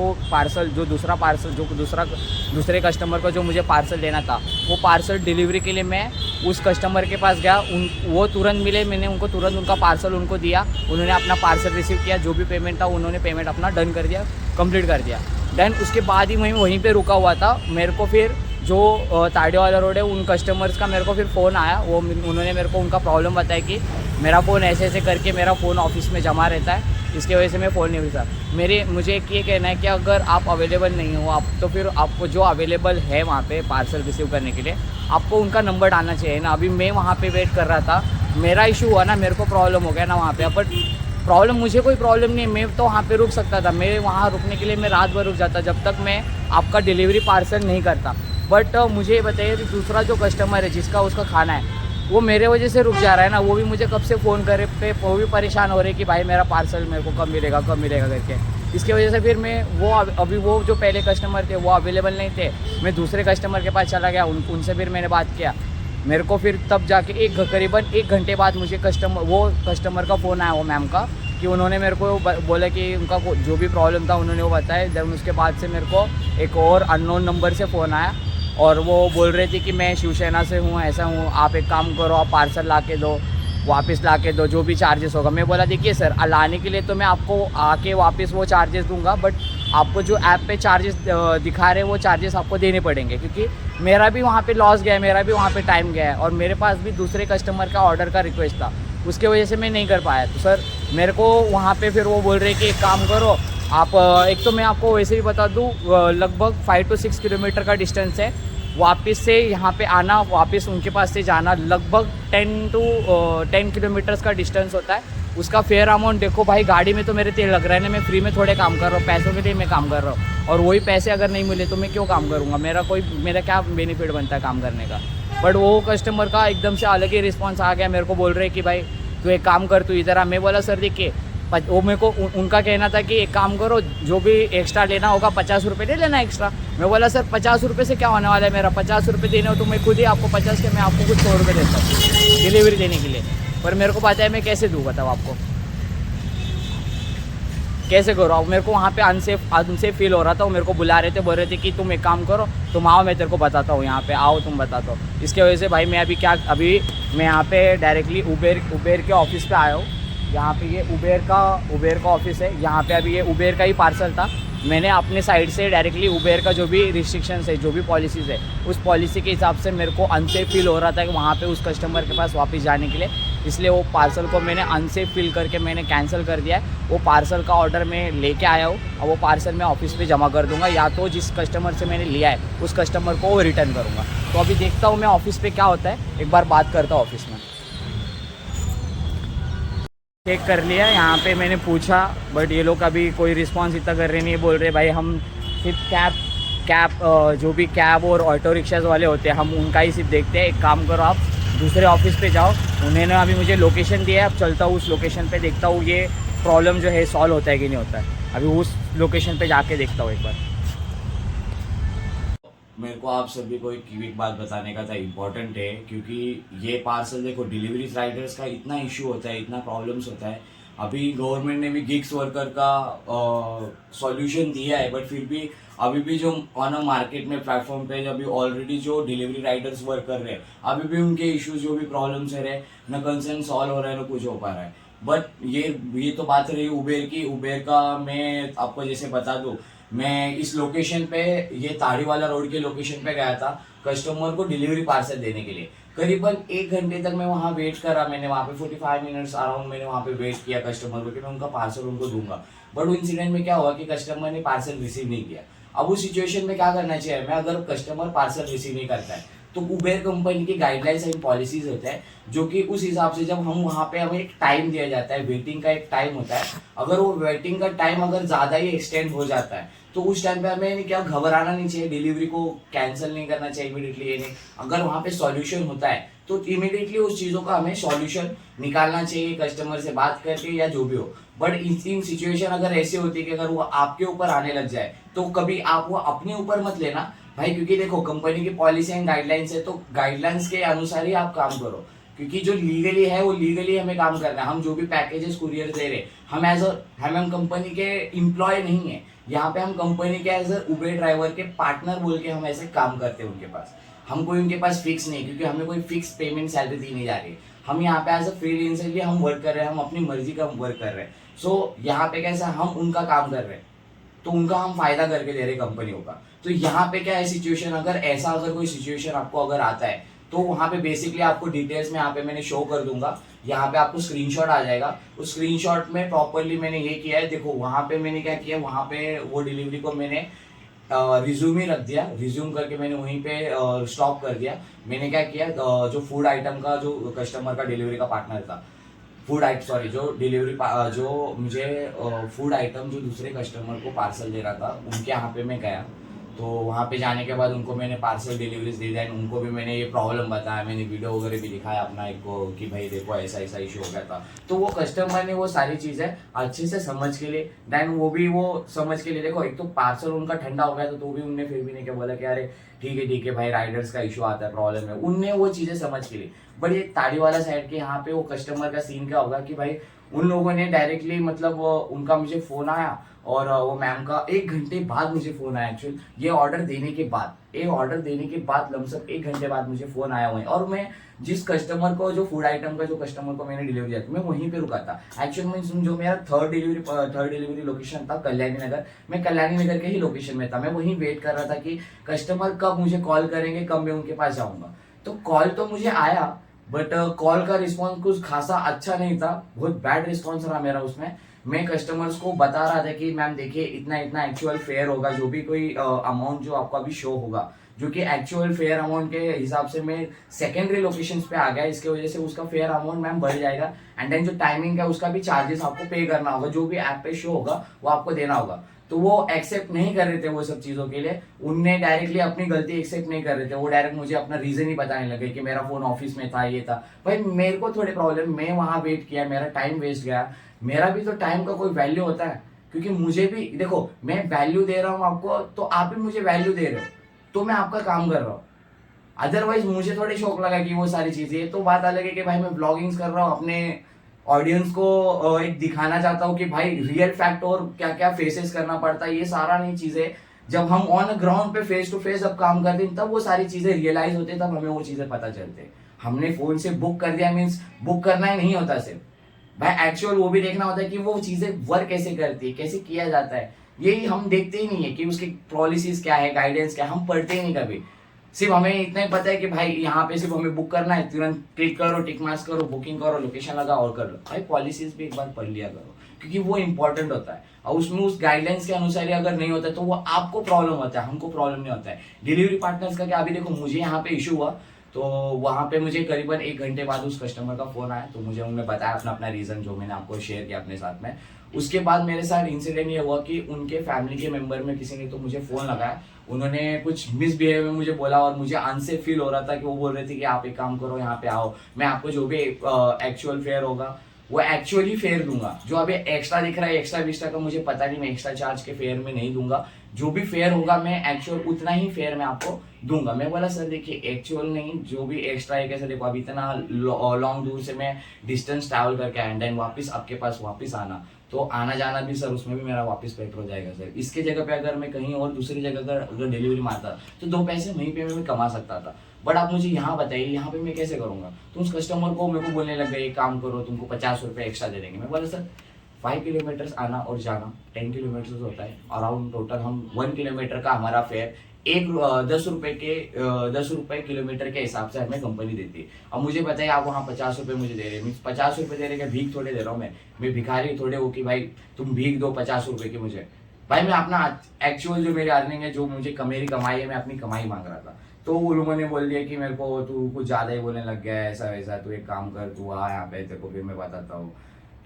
दूसरे कस्टमर को जो मुझे पार्सल देना था, वो पार्सल डिलीवरी के लिए मैं उस कस्टमर के पास गया। वो तुरंत मिले, मैंने उनको तुरंत उनका पार्सल उनको दिया, उन्होंने अपना पार्सल रिसीव किया, जो भी पेमेंट था उन्होंने पेमेंट अपना डन कर दिया, कंप्लीट कर दिया। देन उसके बाद ही मैं वहीं पे रुका हुआ था। मेरे को फिर जो ताड़े वाला रोड है उन कस्टमर्स का मेरे को फिर फ़ोन आया, उन्होंने मेरे को उनका प्रॉब्लम बताया कि मेरा फ़ोन ऐसे करके मेरा फ़ोन ऑफिस में जमा रहता है, इसके वजह से मैं फ़ोन नहीं उठा। मुझे ये कहना है कि अगर आप अवेलेबल नहीं हो आप, तो फिर आपको जो अवेलेबल है वहाँ पे पार्सल रिसीव करने के लिए, आपको उनका नंबर डालना चाहिए ना। अभी मैं वहाँ पे वेट कर रहा था, मेरा इशू हुआ ना, मेरे को प्रॉब्लम हो गया ना वहाँ पे। बट प्रॉब्लम, मुझे कोई प्रॉब्लम नहीं है, मैं तो वहाँ पे रुक सकता था, मैं वहाँ रुकने के लिए मैं रात भर रुक जाता जब तक मैं आपका डिलीवरी पार्सल नहीं करता। बट मुझे ये बताइए कि दूसरा जो कस्टमर है जिसका उसका खाना है, वो मेरे वजह से रुक जा रहा है ना, वो भी मुझे कब से फ़ोन करे पे वो भी परेशान हो रहे कि भाई मेरा पार्सल मेरे को कब मिलेगा करके। इसकी वजह से फिर मैं अभी वो जो पहले कस्टमर थे वो अवेलेबल नहीं थे, मैं दूसरे कस्टमर के पास चला गया, उनसे फिर मैंने बात किया। मेरे को फिर तब जाके करीबन 1 घंटे बाद मुझे कस्टमर का फ़ोन आया, वो मैम का, कि उन्होंने मेरे को बोला कि उनका जो भी प्रॉब्लम था उन्होंने वो बताया। देन उसके बाद से मेरे को एक और अननोन नंबर से फ़ोन आया, और वो बोल रहे थे कि मैं शिवसेना से हूँ, ऐसा हूँ, आप एक काम करो, आप पार्सल ला के दो, वापस ला के दो, जो भी चार्जेस होगा। मैं बोला देखिए सर, लाने के लिए तो मैं आपको आके वापस वो चार्जेस दूंगा, बट आपको जो ऐप पे चार्जेस दिखा रहे हैं वो चार्जेस आपको देने पड़ेंगे, क्योंकि मेरा भी वहाँ पे लॉस गया है, मेरा भी वहाँ पे टाइम गया है, और मेरे पास भी दूसरे कस्टमर का ऑर्डर का रिक्वेस्ट था, उसके वजह से मैं नहीं कर पाया। तो सर मेरे को वहाँ पे फिर वो बोल रहे कि एक काम करो आप, एक तो मैं आपको वैसे भी बता दूँ, लगभग 5 to 6 किलोमीटर का डिस्टेंस है, वापस से यहाँ पे आना, वापस उनके पास से जाना लगभग 10 किलोमीटर्स का डिस्टेंस होता है। उसका फेयर अमाउंट देखो भाई, गाड़ी में तो मेरे तेल लग रहा है ना, मैं फ्री में थोड़े काम कर रहा हूँ, पैसों के लिए मैं काम कर रहा हूँ, और वही पैसे अगर नहीं मिले तो मैं क्यों काम करूँगा, मेरा क्या बेनिफिट बनता है काम करने का। बट वो कस्टमर का एकदम से अलग ही रिस्पॉन्स आ गया, मेरे को बोल रहे कि भाई तू एक काम कर, तू इधर आ। मैं बोला सर देखिए, वो मेरे को उनका कहना था कि एक काम करो, जो भी एक्स्ट्रा लेना होगा 50 रुपये ले लेना एक्स्ट्रा। मैं बोला सर 50 रुपये से क्या होने वाला है, मेरा 50 रुपये देने हो तो मैं खुद ही आपको 50 के मैं आपको कुछ 100 रुपये देता हूँ डिलीवरी देने के लिए, पर मेरे को पता है मैं कैसे दूँ, बताओ आपको कैसे करो। अब मेरे को वहाँ पे अनसेफ फील हो रहा था, वो मेरे को बुला रहे थे, बोल रहे थे कि तुम एक काम करो, तुम आओ, मैं तेरे को बताता हूँ, यहाँ पे आओ, तुम बताता हूँ। इसके वजह से भाई मैं अभी मैं यहाँ पे डायरेक्टली उबेर के ऑफिस पे आया हूँ। यहाँ पे ये उबेर का ऑफिस है, यहाँ पे अभी ये उबेर का ही पार्सल था। मैंने अपने साइड से डायरेक्टली उबेर का जो भी रिस्ट्रिक्शंस है, जो भी पॉलिसीज़ है, उस पॉलिसी के हिसाब से मेरे को अनसेफ फील हो रहा था कि वहाँ पे उस कस्टमर के पास वापस जाने के लिए, इसलिए वो पार्सल को मैंने अनसेफ फील करके मैंने कैंसिल कर दिया है। वो पार्सल का ऑर्डर मैं लेके आया हूँ, और वो पार्सल मैं ऑफिस पे जमा कर दूँगा, या तो जिस कस्टमर से मैंने लिया है उस कस्टमर को वो रिटर्न करूँगा। तो अभी देखता हूँ मैं ऑफिस पे क्या होता है, एक बार बात करता हूँ ऑफिस में। चेक कर लिया यहाँ पे, मैंने पूछा, बट ये लोग अभी कोई रिस्पांस इतना कर रहे नहीं है। बोल रहे भाई हम सिर्फ कैब जो भी कैब और ऑटो रिक्शाज वाले होते हैं हम उनका ही सिर्फ देखते हैं। एक काम करो, आप दूसरे ऑफिस पे जाओ, उन्होंने अभी मुझे लोकेशन दिया है, अब चलता हूँ उस लोकेशन पे, देखता हूँ ये प्रॉब्लम जो है सॉल्व होता है कि नहीं होता है। अभी उस लोकेशन पे जाके देखता हूँ एक बार। मेरे को आप सभी को एक क्विक बात बताने का था, इम्पोर्टेंट है, क्योंकि ये पार्सल देखो डिलीवरी राइडर्स का इतना इशू होता है, इतना प्रॉब्लम्स होता है। अभी गवर्नमेंट ने भी गिग्स वर्कर का सॉल्यूशन दिया है, बट फिर भी अभी भी जो ऑन अ मार्केट में प्लेटफॉर्म पे अभी ऑलरेडी जो डिलीवरी राइडर्स वर्क कर रहे हैं, अभी भी उनके इश्यूज जो भी प्रॉब्लम्स है न कंसर्न सॉल्व हो रहा है, न कुछ हो पा रहा है। बट ये तो बात रही उबेर की। उबेर का मैं आपको जैसे बता दूं, मैं इस लोकेशन पे, ये ताड़ी वाला रोड के लोकेशन पे गया था कस्टमर को डिलीवरी पार्सल देने के लिए। करीबन 1 घंटे तक मैं वहाँ वेट करा, मैंने वहाँ पे 45 मिनट्स अराउंड मैंने वहाँ पे वेट किया कस्टमर को कि मैं उनका पार्सल उनको दूंगा। बट इंसिडेंट में क्या हुआ कि कस्टमर ने पार्सल रिसीव नहीं किया। अब उस सिचुएशन में क्या करना चाहिए, मैं अगर कस्टमर पार्सल रिसीव नहीं करता है तो उबेर कंपनी की गाइडलाइंस एंड पॉलिसीज होते हैं, जो कि उस हिसाब से जब हम वहाँ पे हमें एक टाइम दिया जाता है, वेटिंग का एक टाइम होता है, अगर वो वेटिंग का टाइम अगर ज़्यादा ही एक्सटेंड हो जाता है तो उस टाइम पे हमें क्या घबराना नहीं चाहिए, डिलीवरी को कैंसिल नहीं करना चाहिए इमीडिएटली। ये नहीं, अगर वहाँ पे सॉल्यूशन होता है तो इमीडिएटली उस चीज़ों का हमें सॉल्यूशन निकालना चाहिए कस्टमर से बात करके या जो भी हो। बट इन सिचुएशन अगर ऐसी होती है कि अगर वो आपके ऊपर आने लग जाए तो कभी आप वो अपने ऊपर मत लेना भाई, क्योंकि देखो कंपनी की पॉलिसी एंड गाइडलाइंस है, तो गाइडलाइंस के अनुसार ही आप काम करो, क्योंकि जो लीगली है वो लीगली हमें काम करना है। हम जो भी पैकेजेस कुरियर दे रहे हम हम कंपनी के एम्प्लॉय नहीं है, यहाँ पे हम कंपनी के एज उबेर ड्राइवर के पार्टनर बोल के हम ऐसे काम करते हैं उनके पास। हम कोई उनके पास फिक्स नहीं, क्योंकि हमें कोई फिक्स पेमेंट सैलरी दी नहीं जा रही है। हम यहाँ पे एज अ फ्रीलांसर हम वर्क कर रहे हैं, हम अपनी मर्जी का वर्क कर रहे हैं। सो यहाँ पे कैसा हम उनका काम कर रहे हैं तो उनका हम फायदा करके दे रहे कंपनियों का। तो यहाँ पे क्या है सिचुएशन, अगर कोई सिचुएशन आपको अगर आता है तो वहाँ पे बेसिकली आपको डिटेल्स में यहाँ पे मैंने शो कर दूंगा, यहाँ पे आपको स्क्रीनशॉट आ जाएगा। उस स्क्रीनशॉट में प्रॉपरली मैंने ये किया है, देखो वहाँ पे मैंने क्या किया, वहाँ पे वो डिलीवरी को मैंने रिज्यूम ही रख दिया, रिज्यूम करके मैंने वहीं पे स्टॉप कर दिया। मैंने क्या किया, जो फूड आइटम का जो कस्टमर का डिलीवरी का पार्टनर था, जो मुझे फूड आइटम जो दूसरे कस्टमर को पार्सल दे रहा था उनके यहाँ पे मैं गया। तो वहाँ पे जाने के बाद उनको मैंने पार्सल डिलीवरीज दे दिया, उनको भी मैंने ये प्रॉब्लम बताया, मैंने वीडियो वगैरह भी दिखाया अपना एक को कि भाई देखो ऐसा ऐसा इशू हो गया था। तो वो कस्टमर ने वो सारी चीज़ें अच्छे से समझ के लिए वो समझ के लिए देखो, एक तो पार्सल उनका ठंडा हो गया तो भी उनने फिर भी नहीं क्या बोला कि अरे ठीक है भाई राइडर्स का इशू आता है, प्रॉब्लम है, उनने वो चीज़ें समझ के लिए। बट ये ताड़ी वाला साइड के यहाँ पे वो कस्टमर का सीन क्या होगा कि भाई उन लोगों ने डायरेक्टली मतलब उनका मुझे फ़ोन आया और वो मैम का 1 घंटे बाद मुझे फ़ोन आया। एक्चुअली ये ऑर्डर देने के बाद लमसम 1 घंटे बाद मुझे फ़ोन आया हुआ है, और मैं जिस कस्टमर को जो फूड आइटम का जो कस्टमर को मैंने डिलीवरी दिया मैं वहीं पे रुका था। एक्चुअली में जो मेरा थर्ड डिलीवरी लोकेशन था कल्याणी नगर, मैं कल्याणी नगर के ही लोकेशन में था। मैं वहीं वेट कर रहा था कि कस्टमर कब मुझे कॉल करेंगे, कब मैं उनके पास जाऊँगा। तो कॉल तो मुझे आया, बट कॉल का रिस्पॉन्स कुछ खासा अच्छा नहीं था, बहुत बैड रिस्पॉन्स रहा मेरा उसमें। मैं कस्टमर्स को बता रहा था कि मैम देखिए इतना एक्चुअल फेयर होगा, जो भी कोई अमाउंट जो आपका भी शो होगा, जो कि एक्चुअल फेयर अमाउंट के हिसाब से मैं सेकेंडरी लोकेशंस पे आ गया, इसके वजह से उसका फेयर अमाउंट मैम बढ़ जाएगा। एंड देन जो टाइमिंग है उसका भी चार्जेस आपको पे करना होगा, जो भी ऐप पे शो होगा वो आपको देना होगा। तो वो एक्सेप्ट नहीं कर रहे थे वो सब चीज़ों के लिए, उनने डायरेक्टली अपनी गलती एक्सेप्ट नहीं कर रहे थे, वो डायरेक्ट मुझे अपना रीज़न ही बताने लगे कि मेरा फ़ोन ऑफिस में था, ये था। भाई मेरे को थोड़े प्रॉब्लम, मैं वहाँ वेट किया, मेरा टाइम वेस्ट गया, मेरा भी तो टाइम का कोई वैल्यू होता है, क्योंकि मुझे भी देखो मैं वैल्यू दे रहा हूँ आपको, तो आप भी मुझे वैल्यू दे रहे हो, तो मैं आपका काम कर रहा हूँ। अदरवाइज मुझे थोड़ी शौक लगा कि वो सारी चीज़ें, तो बात अलग है कि भाई मैं ब्लॉगिंग्स कर रहा हूँ, अपने ऑडियंस को एक दिखाना चाहता हूँ कि भाई रियल फैक्ट और क्या क्या फेसेस करना पड़ता है, ये सारा नहीं चीज़ें जब हम ऑन ग्राउंड पे फेस टू फेस अब काम करते हैं तब वो सारी चीज़ें रियलाइज होते हैं, तब हमें वो चीज़ें पता चलते हैं। हमने फ़ोन से बुक कर दिया मीन्स बुक करना ही नहीं होता सिर्फ, भाई एक्चुअल वो भी देखना होता है कि वो चीज़ें वर्क कैसे करती है, कैसे किया जाता है, यही हम देखते ही नहीं है कि उसकी पॉलिसीज क्या है, गाइडेंस क्या है, हम पढ़ते ही नहीं कभी। सिर्फ हमें इतना ही पता है कि भाई यहाँ पे सिर्फ हमें बुक करना है, तुरंत क्लिक करो, टिक मार्क करो, बुकिंग करो, लोकेशन लगाओ और कर लो। भाई पॉलिसीज भी एक बार पढ़ लिया करो, क्योंकि वो इंपॉर्टेंट होता है, और उसमें उस गाइडलाइंस के अनुसार ही अगर नहीं होता है तो वो आपको प्रॉब्लम होता है, हमको प्रॉब्लम नहीं होता है। डिलीवरी पार्टनर्स का क्या, अभी देखो मुझे यहाँ पे इशू हुआ, तो वहाँ पे मुझे करीबन 1 घंटे बाद उस कस्टमर का फ़ोन आया, तो मुझे उन्होंने बताया अपना रीज़न जो मैंने आपको शेयर किया अपने साथ में। उसके बाद मेरे साथ इंसिडेंट ये हुआ कि उनके फैमिली के मेंबर में किसी ने तो मुझे फ़ोन लगाया, उन्होंने कुछ मिसबिहेव में मुझे बोला और मुझे अनसेफ फील हो रहा था कि वो बोल रहे थे कि आप एक काम करो, यहाँ पे आओ, मैं आपको जो भी एक्चुअल फेयर होगा वो एक्चुअली फेयर दूंगा। जो अभी एक्स्ट्रा दिख रहा है, एक्स्ट्रा विस्ट्रा का मुझे पता नहीं, मैं एक्स्ट्रा चार्ज के फेयर में नहीं दूंगा, जो भी फेयर होगा मैं एक्चुअल उतना ही फेयर मैं आपको दूंगा। मैं बोला सर देखिए एक्चुअल नहीं, जो भी एक्स्ट्रा है, कैसे देखो अभी इतना लॉन्ग दूर से मैं डिस्टेंस ट्रैवल करके आया, एंड देन वापस आपके पास वापस आना, तो आना जाना भी सर उसमें भी मेरा वापस पेट्रोल जाएगा सर। इसके जगह पे अगर मैं कहीं और दूसरी जगह अगर डिलीवरी मारता तो 2 पैसे वहीं पे मैं कमा सकता था, बट आप मुझे यहाँ बताइए यहाँ पे मैं कैसे करूँगा। तो उस कस्टमर को मेरे को बोलने लग गए एक काम करो तुमको 50 रुपये एक्स्ट्रा दे देंगे। मैं बोला सर 5 किलोमीटर्स आना और जाना 10 किलोमीटर्स होता है, अराउंड टोटल हम 1 किलोमीटर का हमारा फेयर 10 रुपए किलोमीटर के हिसाब से हमें कंपनी देती है। अब मुझे पता है आप वहाँ 50 रुपए मुझे दे रहे हैं, 50 रुपए दे रहे हैं, भीख थोड़े दे रहा हूँ मैं भिखारी थोड़े हो कि भाई तुम भीख दो 50 रुपए की मुझे। भाई मैं अपना एक्चुअल जो मेरी अर्निंग है, जो मुझे मेरी कमाई है, मैं अपनी कमाई मांग रहा था। तो वो लोगों ने बोल दिया कि मेरे को तू कुछ ज्यादा ही बोलने लग गया है, ऐसा वैसा, तू एक काम कर, तू आ यहाँ पे, तेरे को फिर मैं बताता हूँ,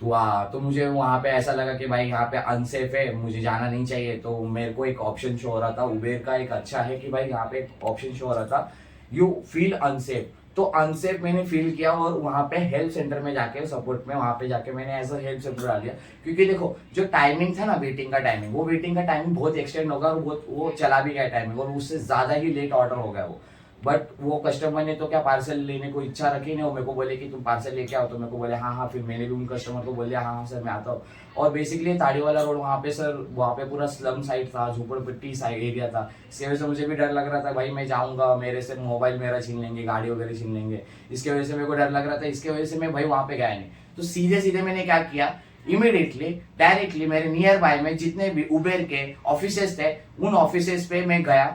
तू आ। तो मुझे वहाँ पे ऐसा लगा कि भाई यहाँ पे अनसेफ है, मुझे जाना नहीं चाहिए। तो मेरे को एक ऑप्शन शो हो रहा था उबेर का, एक अच्छा है कि भाई यहाँ पे एक ऑप्शन शो हो रहा था, यू फील अनसेफ। तो अनसेफ मैंने फील किया और वहाँ पे हेल्प सेंटर में जाके सपोर्ट में वहाँ पे जाके मैंने ऐसा हेल्प सेंटर डाल दिया। क्योंकि देखो जो टाइमिंग था ना वेटिंग का टाइमिंग, वो वेटिंग का टाइमिंग बहुत एक्सटेंड होगा और बहुत वो चला भी गया टाइमिंग, और उससे ज़्यादा ही लेट ऑर्डर हो गया वो। बट वो कस्टमर ने तो क्या पार्सल लेने को इच्छा रखी नहीं, वो मेरे को बोले कि तुम पार्सल लेके आओ। तो मेरे को बोले हाँ, फिर मैंने भी उन कस्टमर को बोलिया हाँ सर मैं आता हूँ। और बेसिकली ताड़ीवाला रोड वहाँ पे सर, वहाँ पे पूरा स्लम साइड था, झोपड़पट्टी साइड एरिया था। इसकी वजह से मुझे भी डर लग रहा था भाई मैं जाऊँगा, मेरे से मोबाइल मेरा छीन लेंगे, गाड़ी वगैरह छीन लेंगे, इसकी वजह से मेरे को डर लग रहा था। इसकी वजह से मैं भाई वहाँ पे गया नहीं। तो सीधे मैंने क्या किया, इमीडिएटली डायरेक्टली मेरे नियर बाय में जितने भी उबेर के ऑफिसेस थे उन ऑफिसेस पे मैं गया।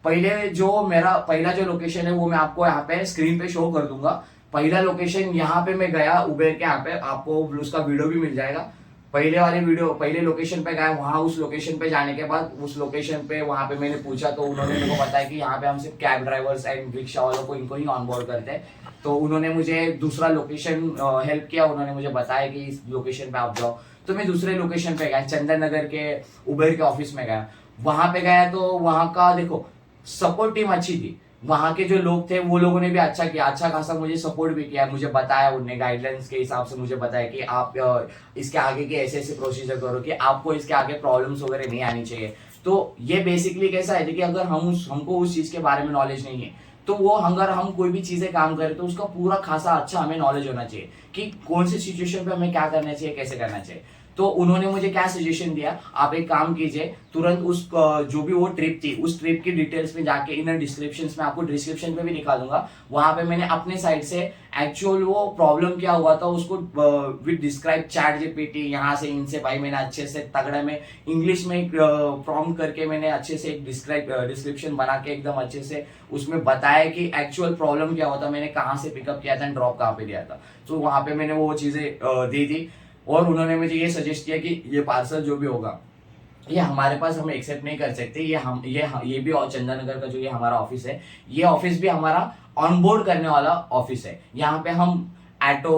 पहले जो मेरा पहला जो लोकेशन है वो मैं आपको यहाँ पे स्क्रीन पे शो कर दूंगा। पहला लोकेशन यहाँ पे मैं गया उबेर के, यहाँ पे आपको उसका वीडियो भी मिल जाएगा। पहले लोकेशन पे गया, वहां उस लोकेशन पे जाने के बाद उस लोकेशन पे वहां पे मैंने पूछा तो उन्होंने मेरे को बताया कि यहाँ पे हम सिर्फ कैब ड्राइवर्स एंड रिक्शा वालों को इनको ही ऑनबोर्ड करते हैं। तो उन्होंने मुझे दूसरा लोकेशन हेल्प किया, उन्होंने मुझे बताया कि इस लोकेशन पे आप जाओ। तो मैं दूसरे लोकेशन पे गया, चंदन नगर के उबेर के ऑफिस में गया। वहां पे गया तो वहां का देखो सपोर्ट टीम अच्छी थी, वहां के जो लोग थे वो लोगों ने भी अच्छा किया, अच्छा खासा मुझे सपोर्ट भी किया। मुझे बताया उनने गाइडलाइंस के हिसाब से मुझे बताया कि आप इसके आगे के ऐसे प्रोसीजर करो कि आपको इसके आगे प्रॉब्लम्स वगैरह नहीं आनी चाहिए। तो ये बेसिकली कैसा है कि अगर हमको उस चीज के बारे में नॉलेज नहीं है तो वो अगर हम कोई भी चीजें काम करें तो उसका पूरा खासा अच्छा हमें नॉलेज होना चाहिए कि कौन सी सिचुएशन पे हमें क्या करना चाहिए, कैसे करना चाहिए। तो उन्होंने मुझे क्या सजेशन दिया, आप एक काम कीजिए, तुरंत उस जो भी वो ट्रिप थी उस ट्रिप की डिटेल्स में जाके इन डिस्क्रिप्शन में आपको डिस्क्रिप्शन पे भी दिखा दूंगा, वहां पे मैंने अपने साइड से एक्चुअल वो प्रॉब्लम क्या हुआ था उसको विद डिस्क्राइब चैट जीपीटी यहाँ से इनसे भाई मैंने अच्छे से तगड़ा में इंग्लिश में प्रॉम्प्ट करके मैंने अच्छे से एक डिस्क्रिप्शन बना के एकदम अच्छे से उसमें बताया कि एक्चुअल प्रॉब्लम क्या हुआ था, मैंने कहाँ से पिकअप किया था, ड्रॉप कहाँ पे दिया था। तो वहां पे मैंने वो चीजें दी थी और उन्होंने मुझे ये सजेस्ट किया कि ये पार्सल जो भी होगा ये हमारे पास हम एक्सेप्ट नहीं कर सकते, ये भी चंदन नगर का जो ये हमारा ऑफिस है, ये ऑफिस भी हमारा ऑनबोर्ड करने वाला ऑफिस है। यहाँ पे हम ऑटो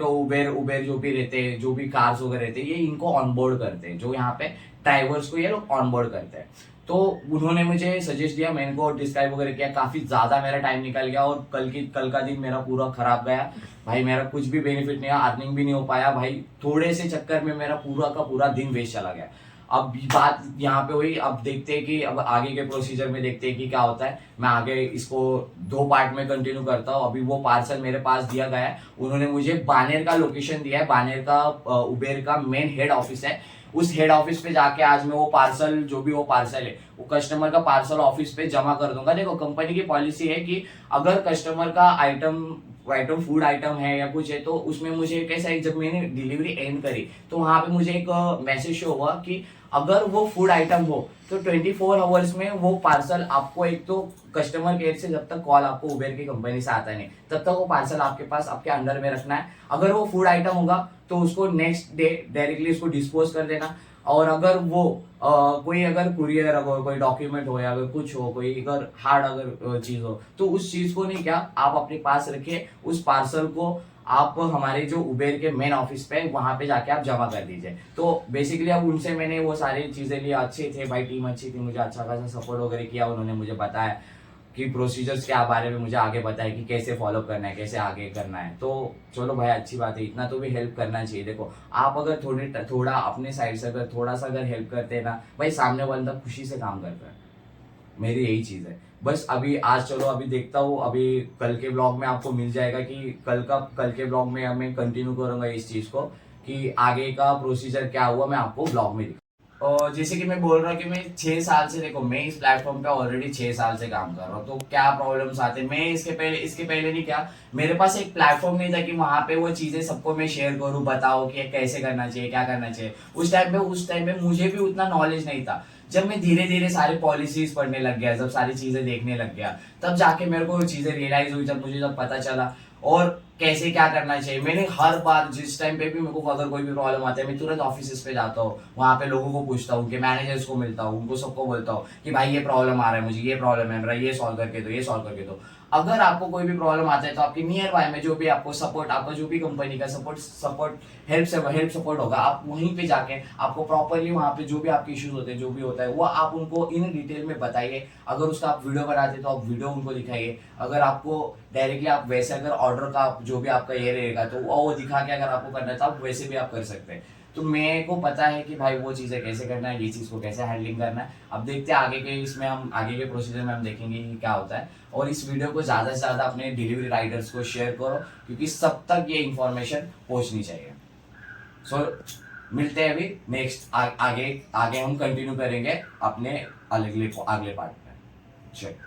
उबेर जो भी रहते हैं, जो भी कार्स वगैरह रहते हैं, ये इनको ऑनबोर्ड करते हैं, जो यहाँ पे ड्राइवर्स को ये लोग ऑनबोर्ड करते हैं। तो उन्होंने मुझे सजेस्ट दिया, मैंने को डिस्क्राइब वगैरह किया, काफी ज्यादा मेरा टाइम निकल गया और कल का दिन मेरा पूरा खराब गया भाई। मेरा कुछ भी बेनिफिट नहीं, अर्निंग भी नहीं हो पाया भाई, थोड़े से चक्कर में मेरा पूरा का पूरा दिन वेस्ट चला गया। अब बात यहाँ पे हुई, अब देखते हैं कि अब आगे के प्रोसीजर में देखते हैं कि क्या होता है। मैं आगे इसको 2 पार्ट में कंटिन्यू करता हूँ। अभी वो पार्सल मेरे पास दिया गया है, उन्होंने मुझे बानेर का लोकेशन दिया है, बानेर का उबेर का मेन हेड ऑफिस है। उस हेड ऑफिस पे जाके आज मैं वो पार्सल जो भी वो पार्सल है वो कस्टमर का पार्सल ऑफिस पे जमा कर दूंगा। देखो कंपनी की पॉलिसी है कि अगर कस्टमर का आइटम फूड आइटम है या कुछ है तो उसमें मुझे कैसा है, जब मैंने डिलीवरी एंड करी तो वहां पे मुझे एक मैसेज शो हुआ कि अगर वो फूड आइटम हो तो 24 आवर्स में वो पार्सल आपको, एक तो कस्टमर केयर से जब तक कॉल आपको उबेर की कंपनी से आता नहीं तब तक वो पार्सल आपके पास आपके अंडर में रखना है। अगर वो फूड आइटम होगा तो उसको नेक्स्ट डे डायरेक्टली उसको डिस्पोज कर देना। और अगर वो कोई अगर कुरियर अगर कोई डॉक्यूमेंट हो या अगर कुछ हो, कोई अगर हार्ड अगर चीज हो तो उस चीज को नहीं क्या आप अपने पास रखिए, उस पार्सल को आप हमारे जो उबेर के मेन ऑफिस पे वहां पे जाके आप जमा कर दीजिए। तो बेसिकली अब उनसे मैंने वो सारी चीजें ली, अच्छे थे भाई, टीम अच्छी थी, मुझे अच्छा खासा सपोर्ट वगैरह किया। उन्होंने मुझे बताया कि प्रोसीजर्स के बारे में मुझे आगे बताया कि कैसे फॉलो करना है, कैसे आगे करना है। तो चलो भाई अच्छी बात है, इतना तो भी हेल्प करना चाहिए। देखो आप अगर थोड़ा अपने साइड से अगर थोड़ा सा अगर हेल्प करते हैं ना भाई, सामने वाला खुशी से काम करता है। मेरी यही चीज है बस। अभी आज चलो अभी देखता हूँ, अभी कल के ब्लॉग में आपको मिल जाएगा कि कल के ब्लॉग में मैं कंटिन्यू करूंगा इस चीज को कि आगे का प्रोसीजर क्या हुआ मैं आपको ब्लॉग में। और जैसे कि मैं बोल रहा हूँ कि मैं 6 साल से, देखो मैं इस प्लेटफॉर्म पे ऑलरेडी 6 साल से काम कर रहा हूँ, तो क्या प्रॉब्लम्स आते हैं मैं इसके पहले नहीं, क्या मेरे पास एक प्लेटफॉर्म नहीं था कि वहां पे वो चीजें सबको मैं शेयर करूँ, बताओ कि कैसे करना चाहिए, क्या करना चाहिए। उस टाइम पे मुझे भी उतना नॉलेज नहीं था। जब मैं धीरे धीरे सारी पॉलिसीज पढ़ने लग गया, जब सारी चीजें देखने लग गया, तब जाके मेरे को चीजें रियलाइज हुई, जब पता चला और कैसे क्या करना चाहिए। मैंने हर बार जिस टाइम पे भी मेरे को अगर कोई भी प्रॉब्लम आता है, मैं तुरंत ऑफिस पे जाता हूँ, वहाँ पे लोगों को पूछता हूँ, कि मैनेजर्स को मिलता हूँ, उनको सबको बोलता हूँ कि भाई ये प्रॉब्लम आ रहा है, मुझे ये प्रॉब्लम है, मेरा ये सॉल्व करके दो, ये सॉल्व करके दो। अगर आपको कोई भी प्रॉब्लम आता है तो आपके नियर बाय में जो भी आपको सपोर्ट, आपका जो भी कंपनी का सपोर्ट हेल्प सपोर्ट होगा, आप वहीं पे जाके आपको प्रॉपरली वहाँ पे जो भी आपके इश्यूज होते हैं, जो भी होता है वो आप उनको इन डिटेल में बताइए। अगर उसका आप वीडियो बनाते तो आप वीडियो उनको दिखाइए। अगर आपको डायरेक्टली आप वैसे अगर ऑर्डर का जो भी आपका ये रहेगा तो वो दिखा के अगर आपको करना है तो आप वैसे भी आप कर सकते हैं। तो मेरे को पता है कि भाई वो चीज़ें कैसे करना है, ये चीज़ को कैसे हैंडलिंग करना है। अब देखते हैं आगे के इसमें, हम आगे के प्रोसीजर में हम देखेंगे कि क्या होता है। और इस वीडियो को ज़्यादा से ज़्यादा अपने डिलीवरी राइडर्स को शेयर करो, क्योंकि सब तक ये इन्फॉर्मेशन पहुँचनी चाहिए। सो मिलते हैं अभी नेक्स्ट आगे हम कंटिन्यू करेंगे अपने अगले पार्ट में। चलो।